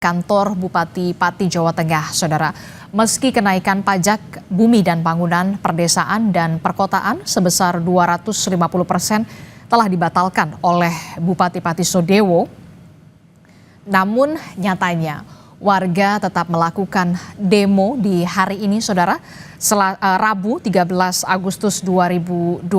kantor Bupati Pati Jawa Tengah, Saudara. Meski kenaikan pajak bumi dan bangunan, perdesaan dan perkotaan sebesar 250% telah dibatalkan oleh Bupati Pati Sudewo, namun nyatanya warga tetap melakukan demo di hari ini, Saudara, Rabu 13 Agustus 2025.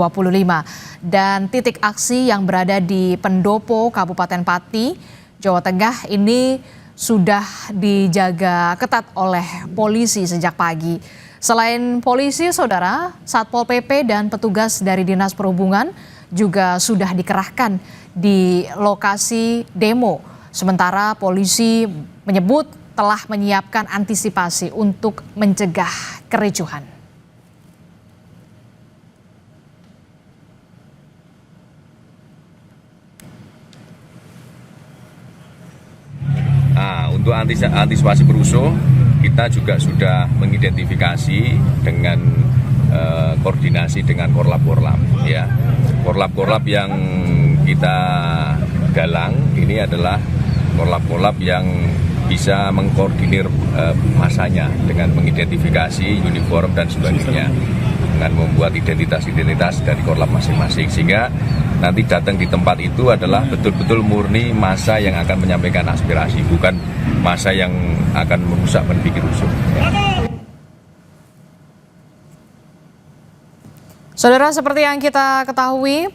Dan titik aksi yang berada di Pendopo, Kabupaten Pati, Jawa Tengah ini sudah dijaga ketat oleh polisi sejak pagi. Selain polisi, Saudara, Satpol PP dan petugas dari Dinas Perhubungan juga sudah dikerahkan di lokasi demo. Sementara polisi menyebut telah menyiapkan antisipasi untuk mencegah kericuhan. Untuk antisipasi perusuh, kita juga sudah mengidentifikasi dengan koordinasi dengan korlap-korlap. Ya, korlap-korlap yang kita galang ini adalah korlap-korlap yang bisa mengkoordinir masanya dengan mengidentifikasi uniform dan sebagainya, dengan membuat identitas dari korlap masing-masing, sehingga nanti datang di tempat itu adalah betul-betul murni massa yang akan menyampaikan aspirasi, bukan massa yang akan merusak dan bikin rusuh. Saudara, seperti yang kita ketahui,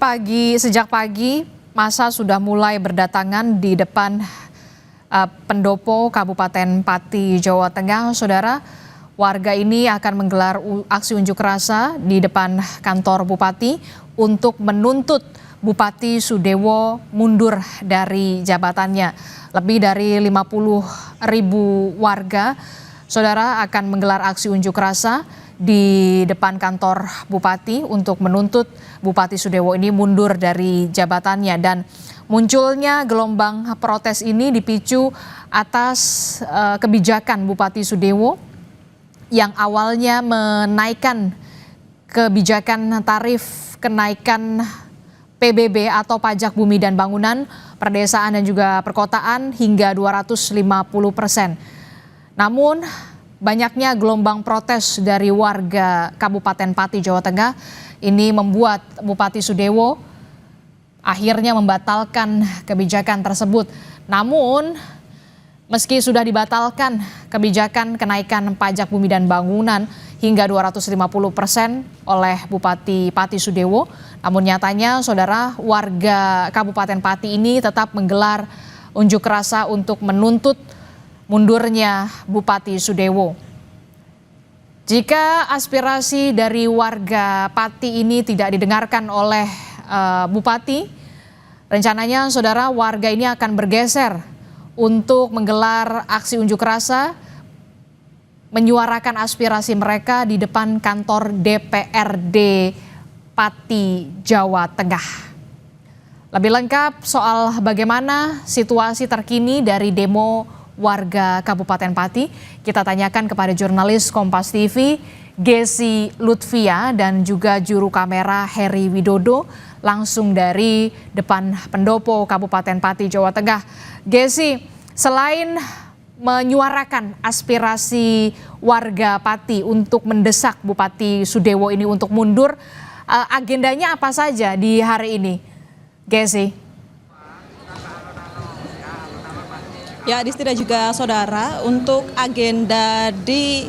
sejak pagi massa sudah mulai berdatangan di depan Pendopo, Kabupaten Pati, Jawa Tengah. Saudara, warga ini akan menggelar aksi unjuk rasa di depan kantor Bupati untuk menuntut Bupati Sudewo mundur dari jabatannya. Lebih dari 50.000 warga, Saudara, akan menggelar aksi unjuk rasa di depan kantor Bupati untuk menuntut Bupati Sudewo ini mundur dari jabatannya. Dan munculnya gelombang protes ini dipicu atas kebijakan Bupati Sudewo yang awalnya menaikkan kebijakan tarif kenaikan PBB atau pajak bumi dan bangunan, perdesaan dan juga perkotaan hingga 250%. Namun banyaknya gelombang protes dari warga Kabupaten Pati, Jawa Tengah ini membuat Bupati Sudewo akhirnya membatalkan kebijakan tersebut. Namun meski sudah dibatalkan kebijakan kenaikan pajak bumi dan bangunan hingga 250% oleh Bupati Pati Sudewo, namun nyatanya, Saudara, warga Kabupaten Pati ini tetap menggelar unjuk rasa untuk menuntut mundurnya Bupati Sudewo. Jika aspirasi dari warga Pati ini tidak didengarkan oleh Bupati, rencananya, Saudara, warga ini akan bergeser untuk menggelar aksi unjuk rasa, menyuarakan aspirasi mereka di depan kantor DPRD Pati, Jawa Tengah. Lebih lengkap soal bagaimana situasi terkini dari demo warga Kabupaten Pati, kita tanyakan kepada jurnalis Kompas TV, Gesi Lutfia, dan juga juru kamera Heri Widodo, langsung dari depan Pendopo, Kabupaten Pati, Jawa Tengah. Gesi, selain menyuarakan aspirasi warga Pati untuk mendesak Bupati Sudewo ini untuk mundur, agendanya apa saja di hari ini, Gesi? Ya, Adisti dan juga saudara, untuk agenda di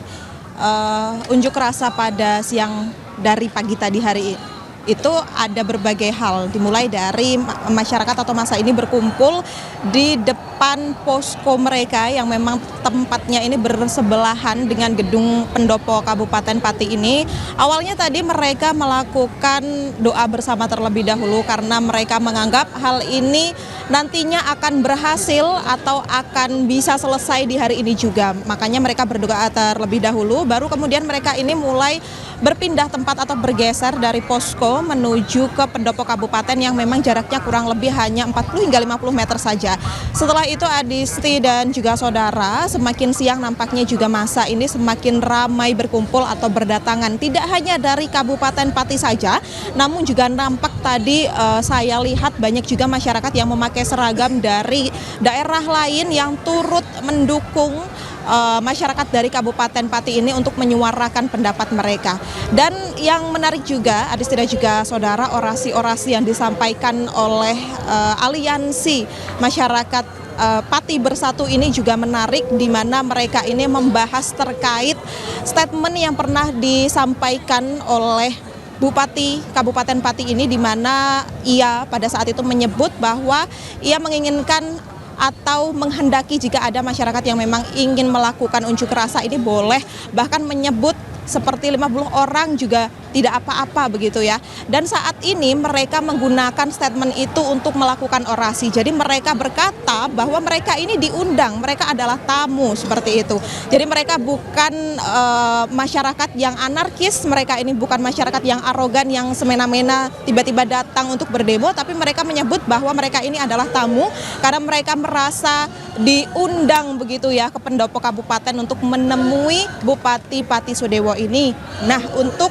unjuk rasa pada siang dari pagi tadi hari itu ada berbagai hal, dimulai dari masyarakat atau massa ini berkumpul di depan posko mereka yang memang tempatnya ini bersebelahan dengan gedung Pendopo Kabupaten Pati ini. Awalnya tadi mereka melakukan doa bersama terlebih dahulu karena mereka menganggap hal ini nantinya akan berhasil atau akan bisa selesai di hari ini juga. Makanya mereka berdoa terlebih dahulu, baru kemudian mereka ini mulai berpindah tempat atau bergeser dari posko menuju ke Pendopo Kabupaten yang memang jaraknya kurang lebih hanya 40 hingga 50 meter saja. Setelah itu, Adisti dan juga saudara, semakin siang nampaknya juga massa ini semakin ramai berkumpul atau berdatangan. Tidak hanya dari Kabupaten Pati saja, namun juga nampak tadi saya lihat banyak juga masyarakat yang memakai seragam dari daerah lain yang turut mendukung masyarakat dari Kabupaten Pati ini untuk menyuarakan pendapat mereka. Dan yang menarik juga, Adisti dan juga saudara, orasi-orasi yang disampaikan oleh aliansi masyarakat Pati Bersatu ini juga menarik, di mana mereka ini membahas terkait statement yang pernah disampaikan oleh Bupati Kabupaten Pati ini, di mana ia pada saat itu menyebut bahwa ia menginginkan atau menghendaki jika ada masyarakat yang memang ingin melakukan unjuk rasa ini boleh, bahkan menyebut seperti 50 orang juga tidak apa-apa begitu ya. Dan saat ini mereka menggunakan statement itu untuk melakukan orasi. Jadi mereka berkata bahwa mereka ini diundang, mereka adalah tamu seperti itu. Jadi mereka bukan masyarakat yang anarkis, mereka ini bukan masyarakat yang arogan, yang semena-mena tiba-tiba datang untuk berdemo, tapi mereka menyebut bahwa mereka ini adalah tamu karena mereka merasa diundang begitu ya ke pendopo kabupaten untuk menemui Bupati Pati Sudewo ini. Nah, untuk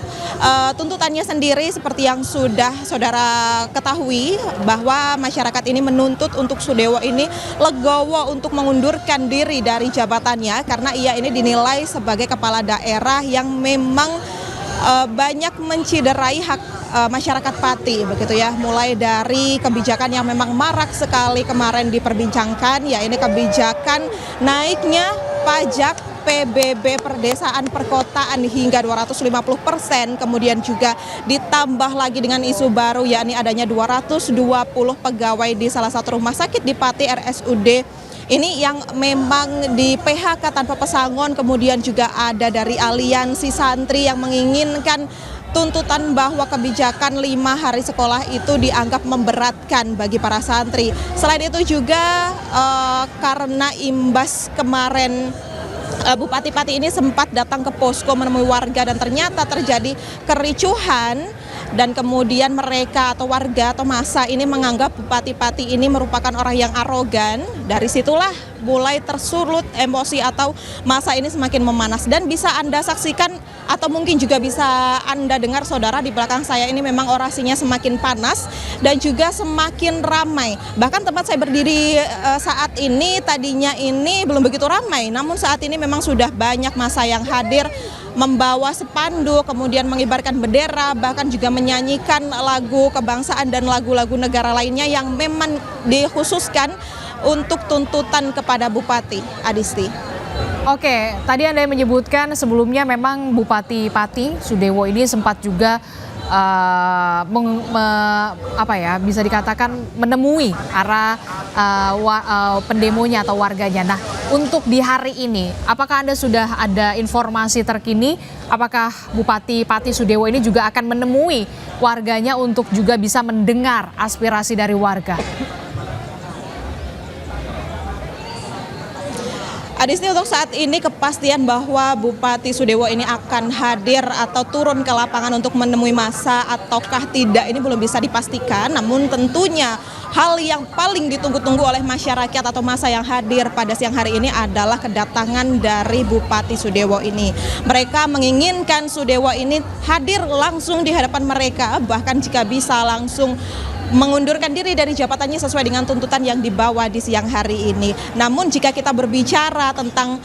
tuntutannya sendiri seperti yang sudah saudara ketahui, bahwa masyarakat ini menuntut untuk Sudewo ini legowo untuk mengundurkan diri dari jabatannya karena ia ini dinilai sebagai kepala daerah yang memang banyak menciderai hak masyarakat Pati begitu ya, mulai dari kebijakan yang memang marak sekali kemarin diperbincangkan, ya ini kebijakan naiknya pajak PBB perdesaan perkotaan hingga 250%, kemudian juga ditambah lagi dengan isu baru yakni adanya 220 pegawai di salah satu rumah sakit di Pati, RSUD ini yang memang di PHK tanpa pesangon. Kemudian juga ada dari aliansi santri yang menginginkan tuntutan bahwa kebijakan 5 hari sekolah itu dianggap memberatkan bagi para santri. Selain itu juga karena imbas kemarin Bupati Pati ini sempat datang ke posko menemui warga dan ternyata terjadi kericuhan, dan kemudian mereka atau warga atau massa ini menganggap Bupati Pati ini merupakan orang yang arogan. Dari situlah mulai tersulut emosi atau massa ini semakin memanas, dan bisa Anda saksikan atau mungkin juga bisa Anda dengar saudara di belakang saya ini memang orasinya semakin panas dan juga semakin ramai. Bahkan tempat saya berdiri saat ini tadinya ini belum begitu ramai, namun saat ini memang sudah banyak massa yang hadir membawa spanduk, kemudian mengibarkan bendera, bahkan juga menyanyikan lagu kebangsaan dan lagu-lagu negara lainnya yang memang dikhususkan untuk tuntutan kepada Bupati. Adisti. Oke, tadi Anda menyebutkan sebelumnya memang Bupati Pati Sudewo ini sempat juga bisa dikatakan menemui arah pendemonya atau warganya. Nah, untuk di hari ini, apakah Anda sudah ada informasi terkini? Apakah Bupati Pati Sudewo ini juga akan menemui warganya untuk juga bisa mendengar aspirasi dari warga? Adisti, untuk saat ini kepastian bahwa Bupati Sudewo ini akan hadir atau turun ke lapangan untuk menemui massa ataukah tidak ini belum bisa dipastikan. Namun tentunya hal yang paling ditunggu-tunggu oleh masyarakat atau massa yang hadir pada siang hari ini adalah kedatangan dari Bupati Sudewo ini. Mereka menginginkan Sudewo ini hadir langsung di hadapan mereka, bahkan jika bisa langsung mengundurkan diri dari jabatannya sesuai dengan tuntutan yang dibawa di siang hari ini. Namun jika kita berbicara tentang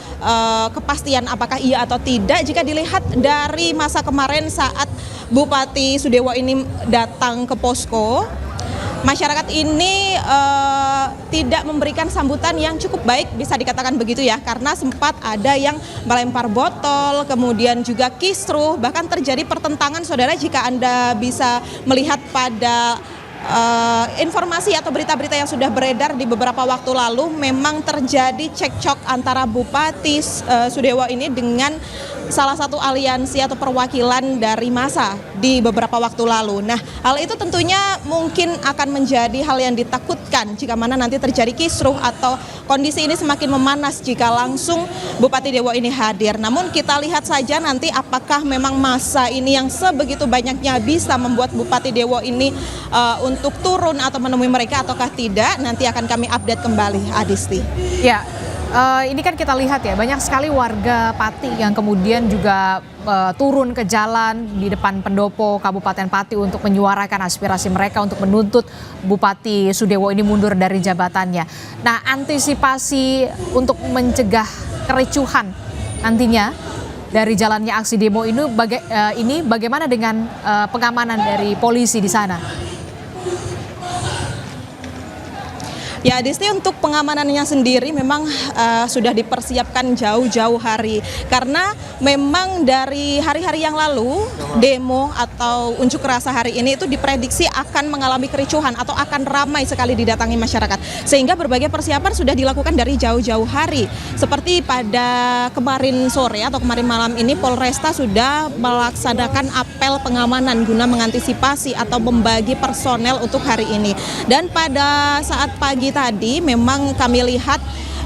kepastian apakah iya atau tidak, jika dilihat dari masa kemarin saat Bupati Sudewo ini datang ke posko, masyarakat ini tidak memberikan sambutan yang cukup baik, bisa dikatakan begitu ya, karena sempat ada yang melempar botol, kemudian juga kisruh, bahkan terjadi pertentangan saudara jika Anda bisa melihat pada informasi atau berita-berita yang sudah beredar di beberapa waktu lalu, memang terjadi cekcok antara Bupati Sudewo ini dengan salah satu aliansi atau perwakilan dari massa di beberapa waktu lalu. Nah, hal itu tentunya mungkin akan menjadi hal yang ditakutkan jika mana nanti terjadi kisruh atau kondisi ini semakin memanas jika langsung Bupati Dewo ini hadir. Namun kita lihat saja nanti apakah memang massa ini yang sebegitu banyaknya bisa membuat Bupati Dewo ini untuk turun atau menemui mereka ataukah tidak. Nanti akan kami update kembali, Adisti. Ya, Ini kan kita lihat ya, banyak sekali warga Pati yang kemudian juga turun ke jalan di depan pendopo Kabupaten Pati untuk menyuarakan aspirasi mereka untuk menuntut Bupati Sudewo ini mundur dari jabatannya. Nah, antisipasi untuk mencegah kericuhan nantinya dari jalannya aksi demo ini, bagaimana dengan pengamanan dari polisi di sana? Ya, Disti, untuk pengamanannya sendiri memang sudah dipersiapkan jauh-jauh hari. Karena memang dari hari-hari yang lalu, demo atau unjuk rasa hari ini itu diprediksi akan mengalami kericuhan atau akan ramai sekali didatangi masyarakat. Sehingga berbagai persiapan sudah dilakukan dari jauh-jauh hari. Seperti pada kemarin sore atau kemarin malam ini, Polresta sudah melaksanakan apel pengamanan guna mengantisipasi atau membagi personel untuk hari ini. Dan pada saat pagi tadi memang kami lihat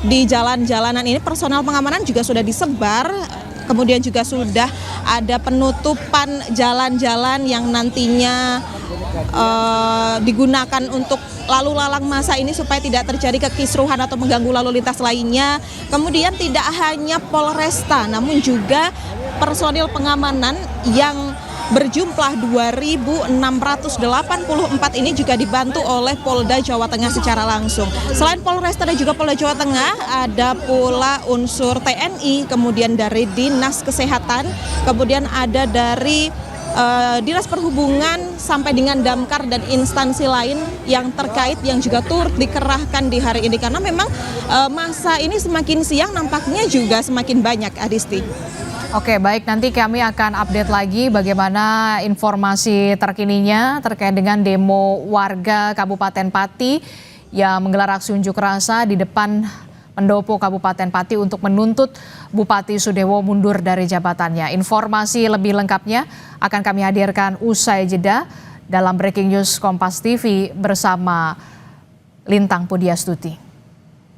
di jalan-jalanan ini personel pengamanan juga sudah disebar, kemudian juga sudah ada penutupan jalan-jalan yang nantinya digunakan untuk lalu lalang massa ini supaya tidak terjadi kekisruhan atau mengganggu lalu lintas lainnya. Kemudian tidak hanya Polresta namun juga personil pengamanan yang berjumlah 2.684 ini juga dibantu oleh Polda Jawa Tengah secara langsung. Selain Polresta dan juga Polda Jawa Tengah, ada pula unsur TNI, kemudian dari Dinas Kesehatan, kemudian ada dari Dinas Perhubungan sampai dengan Damkar dan instansi lain yang terkait yang juga turut dikerahkan di hari ini. Karena memang masa ini semakin siang nampaknya juga semakin banyak, Adisti. Oke, baik, nanti kami akan update lagi bagaimana informasi terkininya terkait dengan demo warga Kabupaten Pati yang menggelar aksi unjuk rasa di depan pendopo Kabupaten Pati untuk menuntut Bupati Sudewo mundur dari jabatannya. Informasi lebih lengkapnya akan kami hadirkan usai jeda dalam Breaking News Kompas TV bersama Lintang Pudiastuti.